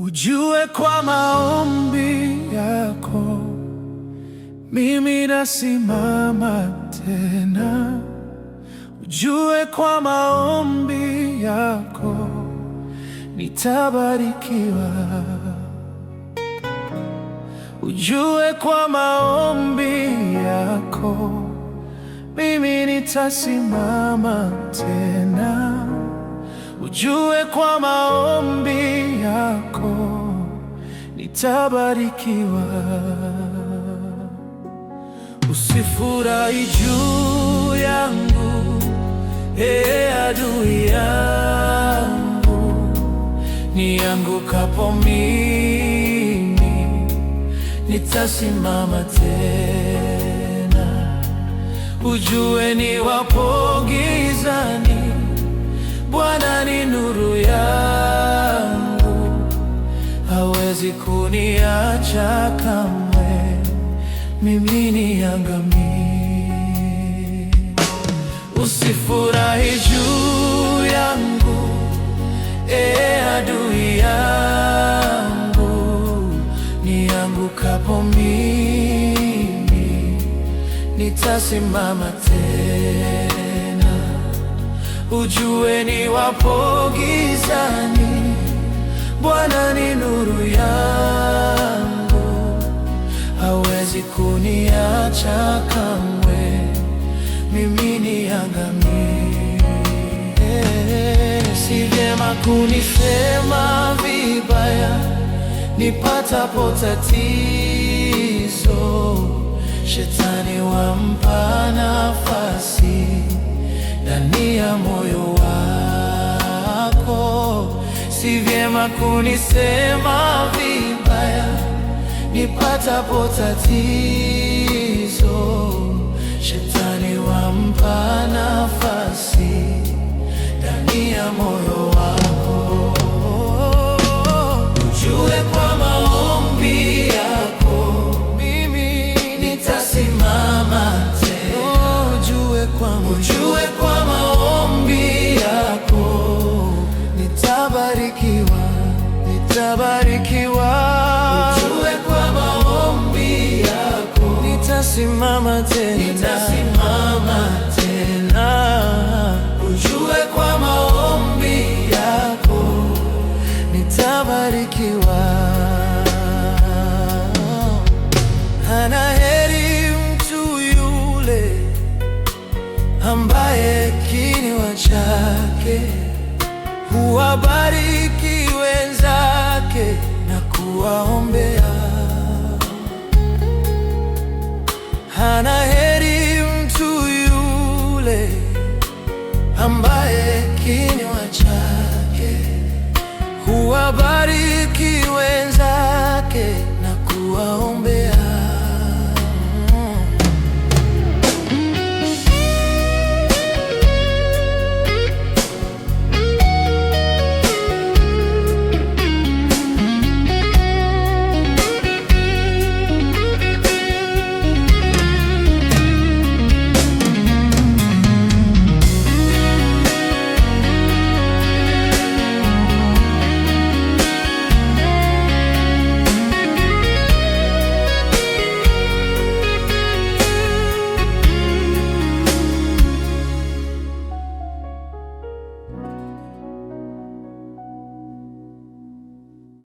Ujue kwa maombi yako mimi nasimama tena. Ujue kwa maombi yako nitabarikiwa. Ujue kwa maombi yako mimi nitasimama tena. Ujue kwa maombi yako nitabarikiwa. Usifurahi juu yangu, adui yangu. Niangukapo mimi nitasimama tena. Ujue niwapo gizani, Bwana ni nuru yangu. Hawezi kuniacha kamwe mimi niangamie. Usifurahi juu yangu, adui yangu. Niangukapo mimi nitasimama tena. Ujue niwapo gizani, Bwana ni nuru yangu. Hawezi kuniacha kamwe mimi niangamie. Si vyema kunisema vibaya nipatapo tatizo. Shetani wampa nafasi ndani ya moyo wako. Si vyema kunisema vibaya nipatapo tatizo. Shetani wampa nafasi ndani ya moyo wako. Ujue kwa maombi yako mimi nitasimama tena. Ujue kwa maombi yako nitabarikiwa, nitabarikiwa. Ujue kwa maombi yako nitasimama tena, nitasimama tena. Ujue kwa maombi yako nitabarikiwa. Hana heri mtu yule ambaye kinywa chake huwabariki wenzake na kuwaombea. Hana heri mtu yule ambaye kinywa chake huwabariki wenzake na kuwaombea.